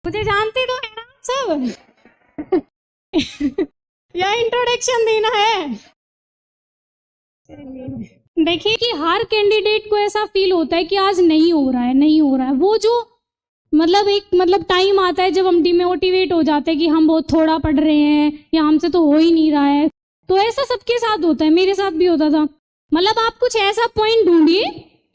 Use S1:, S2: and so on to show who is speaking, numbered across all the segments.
S1: मुझे जानते तो है ना सब। या इंट्रोडक्शन देना है? देखिए कि हर कैंडिडेट को ऐसा फील होता है कि आज नहीं हो रहा है, नहीं हो रहा है। वो जो मतलब टाइम आता है जब हम डिमोटिवेट हो जाते हैं कि हम बहुत थोड़ा पढ़ रहे हैं या हमसे तो हो ही नहीं रहा है। तो ऐसा सबके साथ होता है, मेरे साथ भी होता था। मतलब आप कुछ ऐसा पॉइंट ढूंढिए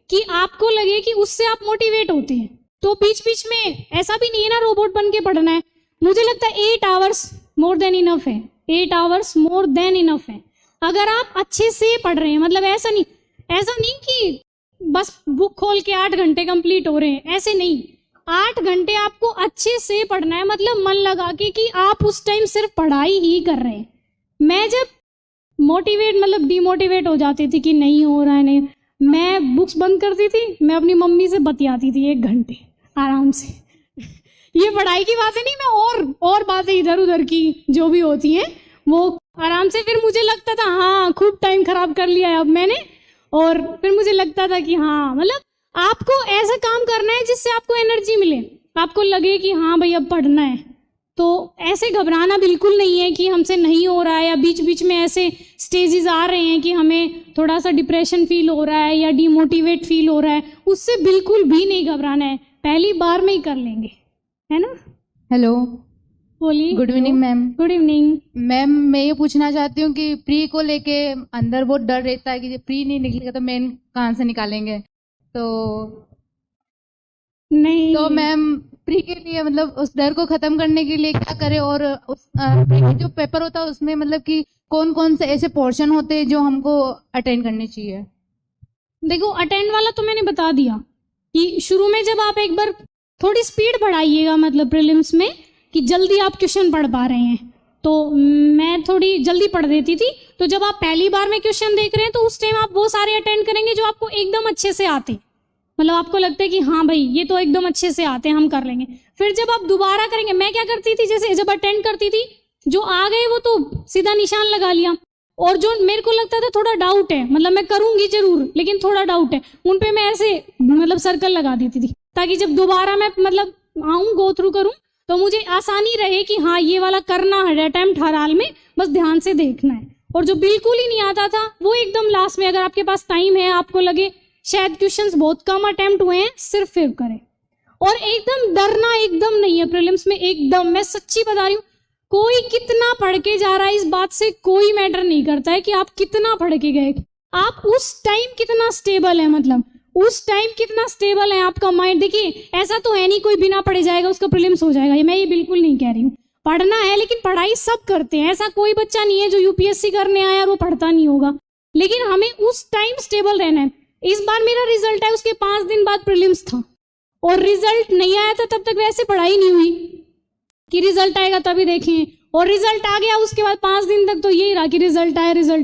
S1: कि आपको लगे कि उससे आप मोटिवेट होते हैं। तो बीच बीच में ऐसा भी नहीं है ना रोबोट बन के पढ़ना है। मुझे लगता है 8 आवर्स मोर देन इनफ है। 8 आवर्स मोर देन इनफ है अगर आप अच्छे से पढ़ रहे हैं। मतलब ऐसा नहीं कि बस बुक खोल के 8 घंटे कंप्लीट हो रहे हैं, ऐसे नहीं। 8 घंटे आपको अच्छे से पढ़ना है, मतलब मन लगा के कि आप उस टाइम सिर्फ पढ़ाई ही कर रहे हैं। मैं जब डिमोटिवेट हो जाती थी कि नहीं हो रहा है, नहीं, मैं बुक्स बंद करती थी, मैं अपनी मम्मी से बतियाती थी 1 घंटे आराम से। ये पढ़ाई की बातें नहीं, मैं और बातें इधर उधर की जो भी होती हैं वो आराम से। फिर मुझे लगता था हाँ खूब टाइम खराब कर लिया है अब मैंने। और फिर मुझे लगता था कि हाँ मतलब आपको ऐसा काम करना है जिससे आपको एनर्जी मिले, आपको लगे कि हाँ भाई अब पढ़ना है। तो ऐसे घबराना बिल्कुल नहीं है कि हमसे नहीं हो रहा है, या बीच बीच में ऐसे स्टेजेस आ रहे हैं कि हमें थोड़ा सा डिप्रेशन फील हो रहा है या डिमोटिवेट फील हो रहा है, उससे बिल्कुल भी नहीं घबराना है। पहली बार में ही कर लेंगे, है ना।
S2: हेलो,
S1: बोलिए।
S2: Good evening ma'am.
S1: Good evening
S2: ma'am, मैं ये पूछना चाहती हूँ कि प्री को लेके अंदर बहुत डर रहता है कि प्री नहीं निकलेगा तो मेन कहाँ से निकालेंगे। तो
S1: नहीं
S2: तो मैम प्री के लिए मतलब उस डर को खत्म करने के लिए क्या करें, और उस जो पेपर होता है उसमें मतलब कि कौन कौन से ऐसे पोर्शन होते हैं जो हमको अटेंड करने चाहिए।
S1: देखो, अटेंड वाला तो मैंने बता दिया कि शुरू में जब आप एक बार थोड़ी स्पीड बढ़ाइएगा, मतलब प्रीलिम्स में कि जल्दी आप क्वेश्चन पढ़ पा रहे हैं, तो मैं थोड़ी जल्दी पढ़ देती थी। तो जब आप पहली बार में क्वेश्चन देख रहे हैं तो उस टाइम आप वो सारे अटेंड करेंगे जो आपको एकदम अच्छे से आते, मतलब आपको लगता है कि हाँ भाई ये तो एकदम अच्छे से आते हैं, हम कर लेंगे। फिर जब आप दोबारा करेंगे, मैं क्या करती थी, जैसे जब अटेंड करती थी जो आ गए वो तो सीधा निशान लगा लिया, और जो मेरे को लगता था थोड़ा डाउट है, मतलब मैं करूंगी जरूर लेकिन थोड़ा डाउट है, उन पे मैं ऐसे मतलब सर्कल लगा देती थी, ताकि जब दोबारा मैं मतलब आऊँ गो थ्रू करूँ तो मुझे आसानी रहे कि हाँ ये वाला करना है अटेम्प्ट हर हाल में, बस ध्यान से देखना है। और जो बिल्कुल ही नहीं आता था वो एकदम लास्ट में, अगर आपके पास टाइम है, आपको लगे शायद क्वेश्चंस बहुत कम अटेम्प्ट हुए हैं, सिर्फ फिर करें। और एकदम डरना एकदम नहीं है प्रीलिम्स में, एकदम, मैं सच्ची बता रही हूँ। कोई कितना पढ़ के जा रहा है इस बात से कोई मैटर नहीं करता है कि आप कितना पढ़ के गए, आप उस टाइम कितना स्टेबल है, मतलब उस टाइम कितना स्टेबल है आपका माइंड। देखिए ऐसा तो है नहीं कोई बिना पढ़े जाएगा उसका प्रीलिम्स हो जाएगा, मैं ये बिल्कुल नहीं कह रही हूँ। पढ़ना है, लेकिन पढ़ाई सब करते हैं, ऐसा कोई बच्चा नहीं है जो यूपीएससी करने आया और वो पढ़ता नहीं होगा, लेकिन हमें उस टाइम स्टेबल रहना है। इस बार मेरा रिजल्ट है, उसके 5 दिन बाद प्रीलिम्स था, और रिजल्ट नहीं आया था तब तक वैसे पढ़ाई नहीं हुई कि रिजल्ट आएगा तभी देखें, और रिजल्ट आ गया उसके बाद 5 दिन तक तो यही रहा कि रिजल्ट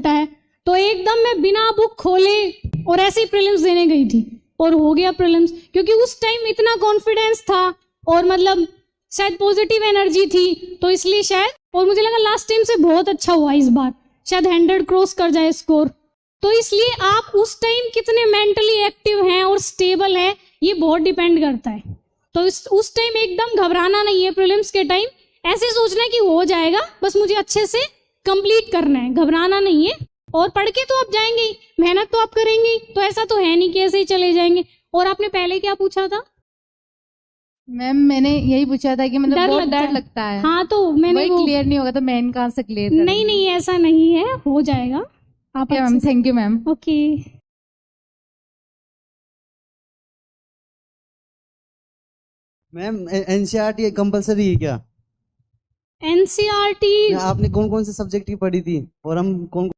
S1: आया। तो एकदम मैं बिना बुक खोले और ऐसे ही प्रीलिम्स देने गई थी और हो गया प्रीलिम्स, क्योंकि उस टाइम इतना कॉन्फिडेंस था और मतलब शायद पॉजिटिव एनर्जी थी, तो इसलिए शायद, और मुझे लगा लास्ट टाइम से बहुत अच्छा हुआ, इस बार शायद 100 क्रॉस कर जाए स्कोर। तो इसलिए आप उस टाइम कितने मेंटली एक्टिव हैं और स्टेबल है, ये बहुत डिपेंड करता है। तो उस टाइम एकदम घबराना नहीं है प्रीलिम्स के टाइम, ऐसे सोचना है कि हो जाएगा, बस मुझे अच्छे से कंप्लीट करना है, घबराना नहीं है। और पढ़ के तो आप जाएंगे ही, मेहनत तो आप करेंगे ही, तो ऐसा तो है नहीं कि ऐसे ही चले जाएंगे। और आपने पहले क्या पूछा था?
S2: मैम मैंने यही पूछा था कि मतलब बहुत डर लगता है।
S1: हाँ तो मैंने
S2: वो क्लियर नहीं होगा तो मेन कहाँ से क्लियर?
S1: नहीं ऐसा नहीं है, हो जाएगा आप।
S2: Ma'am thank you ma'am.
S1: Okay.
S3: Ma'am NCERT compulsory है क्या?
S1: एनसीईआरटी
S3: आपने कौन कौन से सब्जेक्ट की पढ़ी थी और हम कौन